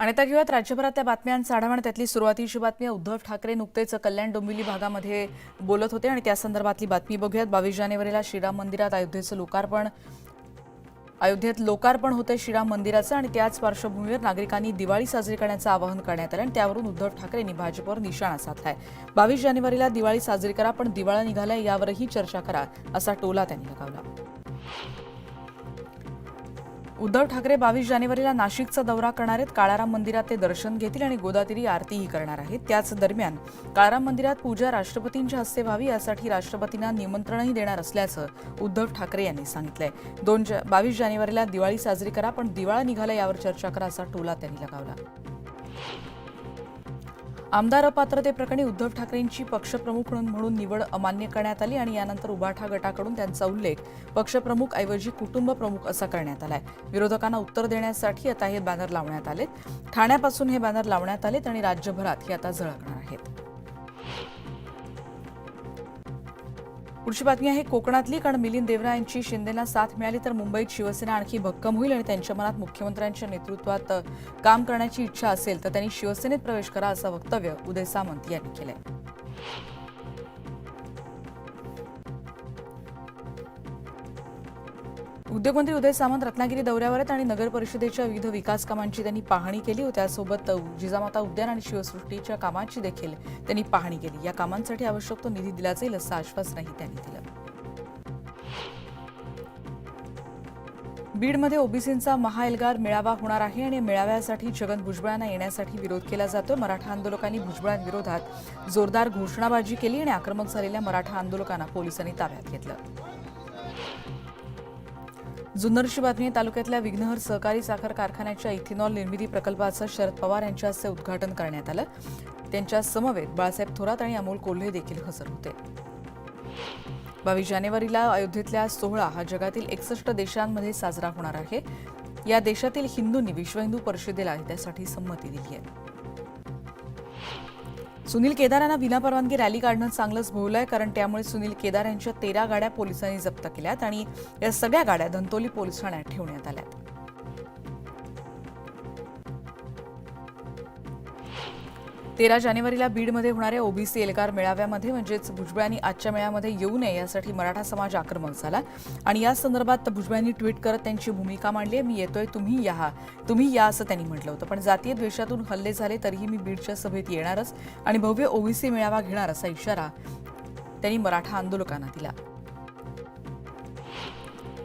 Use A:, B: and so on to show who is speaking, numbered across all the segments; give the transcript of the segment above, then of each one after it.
A: आणि आता घेऊयात राज्यभरातल्या बातम्यांचा आढावा. त्यातली सुरुवातीची बातमी आहे. उद्धव ठाकरे नुकतेच कल्याण डोंबिवली भागामध्ये बोलत होते आणि त्या संदर्भातली बातमी बघूयात. 22 जानेवारीला श्रीराम मंदिरात अयोध्येत लोकार्पण होते श्रीराम मंदिराचं आणि त्याच पार्श्वभूमीवर नागरिकांनी दिवाळी साजरी करण्याचं आवाहन करण्यात आलं आणि त्यावरून उद्धव ठाकरेंनी भाजपवर निशाणा साधलाय. 22 जानेवारीला दिवाळी साजरी करा, पण दिवाळा निघालाय यावरही चर्चा करा, असा टोला त्यांनी लगावला. उद्धव ठाकरे 22 जानेवारीला नाशिकचा दौरा करणार आहेत. काळाराम मंदिरात ते दर्शन घेतील आणि गोदातीरी आरतीही करणार आहेत. त्याच दरम्यान काळाराम मंदिरात पूजा राष्ट्रपतींच्या हस्ते व्हावी यासाठी राष्ट्रपतींना निमंत्रणही देणार असल्याचं उद्धव ठाकरे यांनी सांगितलंय. 22 जानेवारीला दिवाळी साजरी करा, पण दिवाळा निघाला यावर चर्चा करा, असा टोला त्यांनी लगावला. आमदार अपात्रतेप्रकरणी उद्धव ठाकरेंची पक्षप्रमुख म्हणून निवड अमान्य करण्यात आली आणि यानंतर उभाठा गटाकडून त्यांचा उल्लेख पक्षप्रमुख ऐवजी कुटुंब प्रमुख असा करण्यात आलाय. विरोधकांना उत्तर देण्यासाठी आता हे बॅनर लावण्यात आलेत. ठाण्यापासून हे बॅनर लावण्यात आलेत आणि राज्यभरात हे आता झळकणार आहेत. पुढची बातमी आहे कोकणातली. कारण मिलिंद देवरा यांची शिंदेना साथ मिळाली तर मुंबईत शिवसेना आणखी भक्कम होईल आणि त्यांच्या मनात मुख्यमंत्र्यांच्या नेतृत्वात काम करण्याची इच्छा असेल तर त्यांनी शिवसेनेत प्रवेश करा, असं वक्तव्य उदय सामंत यांनी केलंय. उद्योगमंत्री उदय सामंत रत्नागिरी दौऱ्यावर आहेत आणि नगर परिषदेच्या विविध विकास कामांची त्यांनी पाहणी केली. त्यासोबत जिजामाता उद्यान आणि शिवसृष्टीच्या कामाची देखील त्यांनी पाहणी केली. या कामांसाठी आवश्यक तो निधी दिला जाईल, असं आश्वासनही त्यांनी दिलं. बीडमध्ये ओबीसींचा महाएल्गार मेळावा होणार आहे आणि मेळाव्यासाठी छगन भुजबळांना येण्यासाठी विरोध केला जातोय. मराठा आंदोलकांनी भुजबळांविरोधात जोरदार घोषणाबाजी केली आणि आक्रमक झालेल्या मराठा आंदोलकांना पोलिसांनी ताब्यात घेतलं. जुन्नरची बातमी. तालुक्यातल्या विघ्नहर सहकारी साखर कारखान्याच्या इथेनॉल निर्मिती प्रकल्पाचं शरद पवार यांच्या हस्ते उद्घाटन करण्यात आलं. त्यांच्या समवेत बाळासाहेब थोरात आणि अमोल कोल्हे देखील हजर होते. 22 जानेवारीला अयोध्येतला सोहळा हा जगातील 61 देशांमध्ये साजरा होणार आहे. या देशातील हिंदूंनी विश्व हिंदू परिषदेला त्यासाठी संमती दिली आहे. सुनील केदार यांना विनापरवानगी रॅली काढणं चांगलंच भोवलंय, कारण त्यामुळे सुनील केदार यांच्या 13 गाड्या पोलिसांनी जप्त केल्यात आणि या सगळ्या गाड्या धंतोली पोलीस ठाण्यात ठेवण्यात आल्यात. 13 जानेवारीला बीडमध्ये होणाऱ्या ओबीसी एल्गार मेळाव्यामध्ये म्हणजेच भुजबळांनी आजच्या मेळाव्यामध्ये येऊ नये यासाठी मराठा समाज आक्रमक झाला आणि या संदर्भात भुजबळांनी ट्विट करत त्यांची भूमिका मांडली. मी येतोय, तुम्ही या असं त्यांनी म्हटलं होतं. पण जातीय द्वेषातून हल्ले झाले तरीही मी बीडच्या सभेत येणारच आणि भव्य ओबीसी मेळावा घेणार असा इशारा त्यांनी मराठा आंदोलकांना दिला.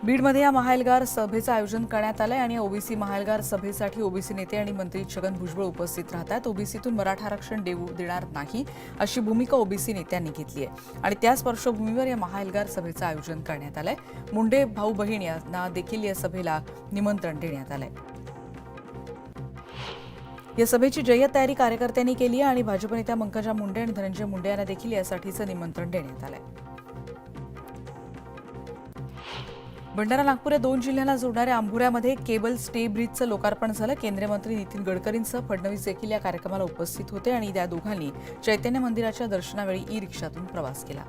A: बीडमध्ये या महाएल्गार सभेचं आयोजन करण्यात आलंय आणि ओबीसी महाएल्गार सभेसाठी ओबीसी नेते आणि मंत्री छगन भुजबळ उपस्थित राहतात. ओबीसीतून मराठा आरक्षण देणार नाही अशी भूमिका ओबीसी नेत्यांनी घेतली आहे आणि त्याच पार्श्वभूमीवर या महाएल्गार सभेचं आयोजन करण्यात आलंय. मुंडे भाऊ बहीण यांना देखील या सभेला निमंत्रण देण्यात आलंय. या सभेची जय्यत तयारी कार्यकर्त्यांनी केली आहे आणि भाजप नेत्या पंकजा मुंडे आणि धनंजय मुंडे यांना देखील यासाठीचं निमंत्रण देण्यात आलंय. भंडारा नागपूर या 2 जिल्ह्यांना जोडणाऱ्या आंबुऱ्यामध्ये केबल स्टे ब्रिजचं लोकार्पण झालं. केंद्रीय मंत्री नितीन गडकरींसह फडणवीस देखील या कार्यक्रमाला उपस्थित होते आणि त्या दोघांनी चैतन्य मंदिराच्या दर्शनावेळी ई-रिक्षातून प्रवास केला.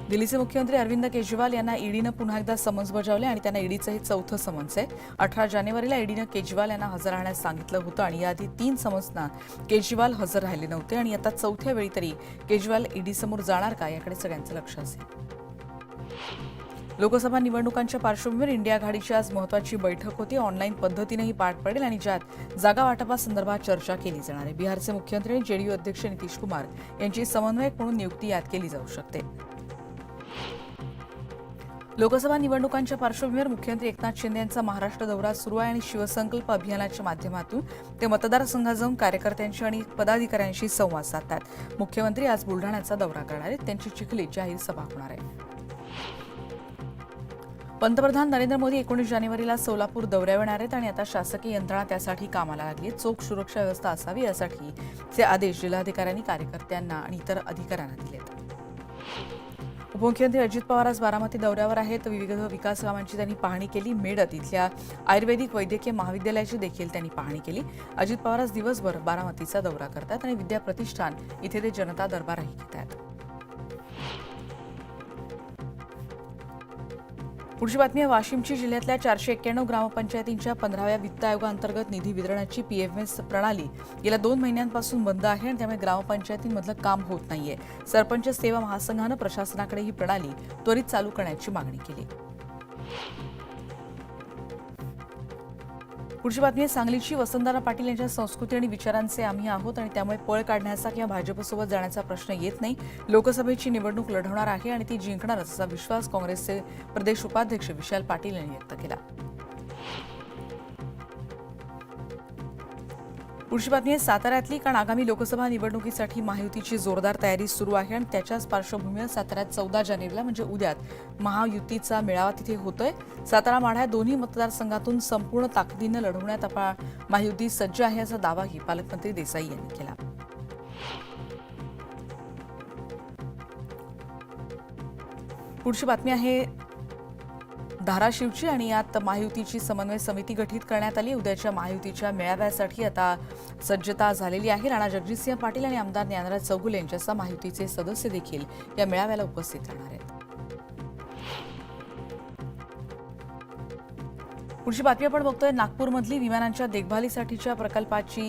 A: दिल्लीचे मुख्यमंत्री अरविंद केजरीवाल यांना ईडीनं पुन्हा एकदा समन्स बजावले आणि त्यांना ईडीचं हे 4थं समन्स आहे. 18 जानेवारीला ईडीनं केजरीवाल यांना हजर राहण्यास सांगितलं होतं आणि याआधी 3 समन्सना केजरीवाल हजर राहिले नव्हते आणि आता 4थ्या वेळी तरी केजरीवाल ईडीसमोर जाणार का याकडे सगळ्यांचं लक्ष असेल. लोकसभा निवडणुकांच्या पार्श्वभूमीवर इंडिया आघाडीची आज महत्त्वाची बैठक होती. ऑनलाईन पद्धतीनेही पार पडेल आणि ज्यात जागा वाटपासंदर्भात चर्चा केली जाणार आहे. बिहारचे मुख्यमंत्री आणि जेडीयू अध्यक्ष नितीश कुमार यांची समन्वयक म्हणून नियुक्ती यात केली जाऊ शकते. लोकसभा निवडणुकांच्या पार्श्वभूमीवर मुख्यमंत्री एकनाथ शिंदे यांचा महाराष्ट्र दौरा सुरू आहे आणि शिवसंकल्प अभियानाच्या माध्यमातून ते मतदारसंघात जाऊन कार्यकर्त्यांशी आणि पदाधिकाऱ्यांशी संवाद साधतात. मुख्यमंत्री आज बुलढाण्याचा दौरा करणार आहेत. त्यांची चिखलीत जाहीर सभा होणार आहे. पंतप्रधान नरेंद्र मोदी 19 जानेवारीला सोलापूर दौऱ्यावर येणार आहेत आणि आता शासकीय यंत्रणा त्यासाठी कामाला लागली आहे. चोख सुरक्षा व्यवस्था असावी यासाठीचे आदेश जिल्हाधिकाऱ्यांनी कार्यकर्त्यांना आणि इतर अधिकाऱ्यांना दिलेत. उपमुख्यमंत्री अजित पवार आज बारामती दौऱ्यावर आहेत. विविध विकास कामांची त्यांनी पाहणी केली. मेडत इथल्या आयुर्वेदिक वैद्यकीय महाविद्यालयाची देखील त्यांनी पाहणी केली. अजित पवार आज दिवसभर बारामतीचा दौरा करतात आणि विद्या प्रतिष्ठान इथे ते जनता दरबारही घेत आहेत. पुढची बातमी आहे वाशिमची. जिल्ह्यातल्या 491 ग्रामपंचायतींच्या 15व्या वित्त आयोगाअंतर्गत निधी वितरणाची पीएमएस प्रणाली गेल्या 2 महिन्यांपासून बंद आहे आणि त्यामुळे ग्रामपंचायतींमधलं काम होत नाहीये. सरपंच सेवा महासंघानं प्रशासनाकडे ही प्रणाली त्वरित चालू करण्याची मागणी केली. पुढची बातमी आहे सांगलीची. वसंतदादा पाटील यांच्या संस्कृती आणि विचारांचे आम्ही आहोत आणि त्यामुळे पळ काढण्याचा किंवा भाजपसोबत जाण्याचा प्रश्न येत नाही. लोकसभेची निवडणूक लढवणार आहे आणि ती जिंकणारच असा विश्वास काँग्रेसचे प्रदेश उपाध्यक्ष विशाल पाटील यांनी व्यक्त केला. पुढची बातमी आहे साताऱ्यातली. कारण आगामी लोकसभा निवडणुकीसाठी महायुतीची जोरदार तयारी सुरू आहे आणि त्याच्याच पार्श्वभूमीवर साताऱ्यात 14 जानेवारीला म्हणजे उद्यात महायुतीचा मेळावा तिथे होतोय. सातारा माढा दोन्ही मतदारसंघातून संपूर्ण ताकदीनं लढवण्यात महायुती सज्ज आहे असा दावाही पालकमंत्री देसाई यांनी केला. पुढची बातमी आहे धाराशिवची आणि यात महायुतीची समन्वय समिती गठीत करण्यात आली. उद्याच्या महायुतीच्या मेळाव्यासाठी आता सज्जता झालेली आहे. राणा जगजितसिंह पाटील आणि आमदार ज्ञानराज चौगुले यांच्यासह महायुतीचे सदस्य देखील या मेळाव्याला उपस्थित राहणार आहेत. पुढची बातमी आपण बघतोय नागपूरमधली विमानांच्या देखभालीसाठीच्या प्रकल्पाची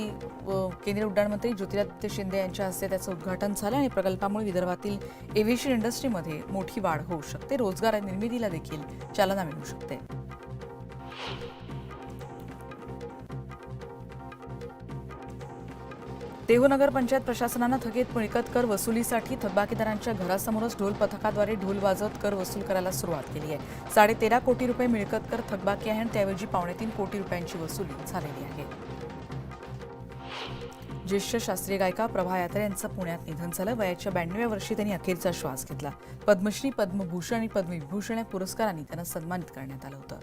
A: केंद्रीय उड्डाण मंत्री ज्योतिरादित्य शिंदे यांच्या हस्ते त्याचं उद्घाटन झालं आणि प्रकल्पामुळे विदर्भातील एव्हिएशन इंडस्ट्रीमध्ये मोठी वाढ होऊ शकते. रोजगार निर्मितीला देखील चालना मिळू शकते. देहू नगर पंचायत प्रशासनानं थकीत मिळकत कर वसुलीसाठी थकबाकीदारांच्या घरासमोरच ढोल पथकाद्वारे ढोल वाजवत कर वसूल करायला सुरुवात केली आहे. 13.5 कोटी रुपये मिळकत कर थकबाकी आहे आणि त्याऐवजी 3.25 कोटी रुपयांची वसुली झालेली आहे. ज्येष्ठ शास्त्रीय गायिका प्रभा यात्रे यांचं पुण्यात निधन झालं. वयाच्या 92व्या वर्षी त्यांनी अखेरचा श्वास घेतला. पद्मश्री, पद्मभूषण आणि पद्मविभूषण या पुरस्कारांनी त्यांना सन्मानित करण्यात आलं होतं.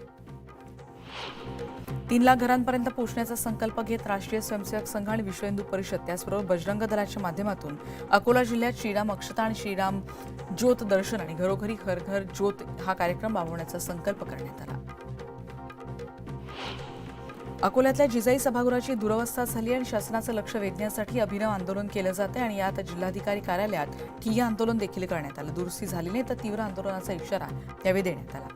A: 3 लाख घरांपर्यंत पोहोचण्याचा संकल्प घेत राष्ट्रीय स्वयंसेवक संघ आणि विश्व हिंदू परिषद त्याचबरोबर बजरंग दलाच्या माध्यमातून अकोला जिल्ह्यात श्रीराम अक्षता आणि श्रीराम ज्योत दर्शन आणि घरोघरी घर घर ज्योत हा कार्यक्रम राबवण्याचा संकल्प करण्यात आला. अकोल्यातल्या जिजाई सभागृहाची दुरवस्था झाली आणि शासनाचं लक्ष वेधण्यासाठी अभिनव आंदोलन केलं जाते आणि यात जिल्हाधिकारी कार्यालयात ठिय्या आंदोलन देखील करण्यात आलं. दुरुस्ती झाली नाही तर तीव्र आंदोलनाचा इशारा यावेळी देण्यात आला.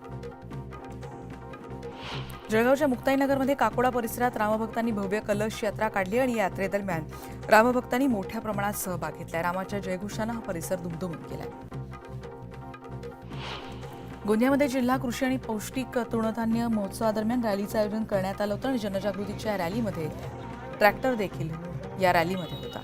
A: जळगावच्या मुक्ताईनगरमध्ये काकोडा परिसरात रामभक्तांनी भव्य कलश यात्रा काढली आणि या यात्रेदरम्यान रामभक्तांनी मोठ्या प्रमाणात सहभाग घेतलाय. रामाच्या जयघोषानं हा परिसर दुमदुमून गेलाय. गोंदियामध्ये जिल्हा कृषी आणि पौष्टिक तृणधान्य महोत्सवादरम्यान रॅलीचं आयोजन करण्यात आलं होतं आणि जनजागृतीच्या रॅलीमध्ये ट्रॅक्टर देखील या रॅलीमध्ये होता.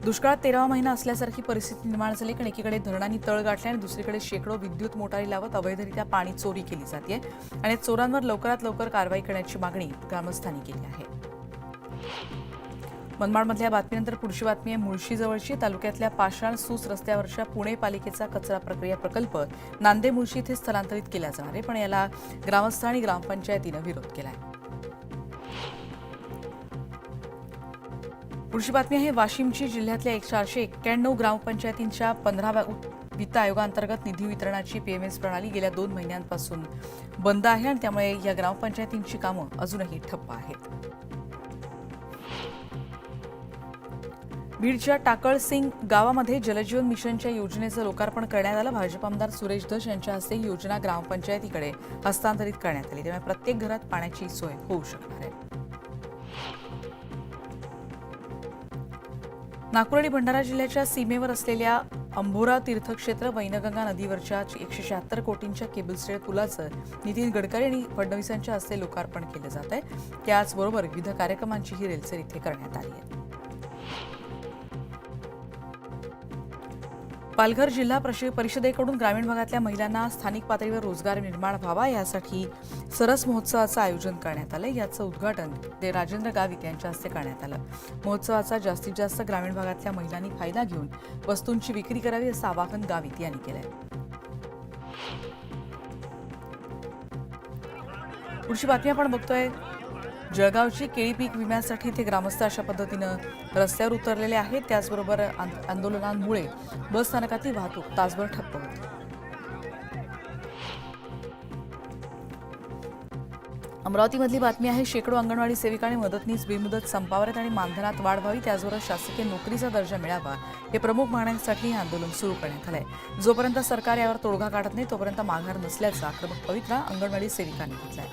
A: दुष्काळात 13वा महिना असल्यासारखी परिस्थिती निर्माण झाली. कारण एकीकडे धरणांनी तळ गाठले आणि दुसरीकडे शेकडो विद्युत मोटारी लावत अवैधरित्या पाणी चोरी केली जाते आणि चोरांवर लवकरात लवकर कारवाई करण्याची मागणी ग्रामस्थांनी केली आहे. मनमाडमधल्या बातमीनंतर पुढची बातमी आहे मुळशी तालुक्यातल्या पाषाण सूस रस्त्यावरच्या पुणे पालिकेचा कचरा प्रक्रिया प्रकल्प नांदे मुळशी इथे स्थलांतरित केला जाणार आहे, पण याला ग्रामस्थ आणि ग्रामपंचायतीनं विरोध केलाय. पुढची बातमी आहे वाशिमची. जिल्ह्यातल्या 491 ग्रामपंचायतींच्या 15व्या वित्त आयोगाअंतर्गत निधी वितरणाची पीएमएस प्रणाली गेल्या 2 महिन्यांपासून बंद आहे आणि त्यामुळे या ग्रामपंचायतींची कामं अजूनही ठप्प आहेत. बीडच्या टाकळसिंग गावामध्ये जलजीवन मिशनच्या योजनेचं लोकार्पण करण्यात आलं. भाजप आमदार सुरेश धस यांच्या हस्ते ही योजना ग्रामपंचायतीकडे हस्तांतरित करण्यात आली. त्यामुळे प्रत्येक घरात पाण्याची सोय होऊ शकणार आहे. नागपूर आणि भंडारा जिल्ह्याच्या सीमेवर असलेल्या अंभोरा तीर्थक्षेत्र वैनगंगा नदीवरच्या 176 कोटींच्या केबल स्टेड पुलाचं नितीन गडकरी आणि फडणवीसांच्या हस्ते लोकार्पण केलं जात आहे. त्याचबरोबर विविध कार्यक्रमांची ही रेलचेल इथे करण्यात आली आहे. पालघर जिल्हा परिषदेकडून ग्रामीण भागातल्या महिलांना स्थानिक पातळीवर रोजगार निर्माण व्हावा यासाठी सरस महोत्सवाचं आयोजन करण्यात आलं. याचं उद्घाटन राजेंद्र गावित यांच्या हस्ते करण्यात आलं. महोत्सवाचा जास्तीत जास्त ग्रामीण भागातल्या महिलांनी फायदा घेऊन वस्तूंची विक्री करावी असं आवाहन गावित यांनी केलंय. पुढची बातमी आपण बघतोय जळगावची. केळी पीक विम्यासाठी ते ग्रामस्थ अशा पद्धतीनं रस्त्यावर उतरलेले आहेत. त्याचबरोबर आंदोलनांमुळे बस स्थानकातील वाहतूक तासभर ठप्प होती. अमरावतीमधली बातमी आहे. शेकडो अंगणवाडी सेविका आणि मदतनीस बेमुदत संपावर आहेत आणि मानधनात वाढ व्हावी, त्याचबरोबर शासकीय नोकरीचा दर्जा मिळावा हे प्रमुख मागण्यांसाठी हे आंदोलन सुरू करण्यात आलंय. जोपर्यंत सरकार यावर तोडगा काढत नाही तोपर्यंत माघार नसल्याचा आक्रमक पवित्रा अंगणवाडी सेविकांनी घेतलाय.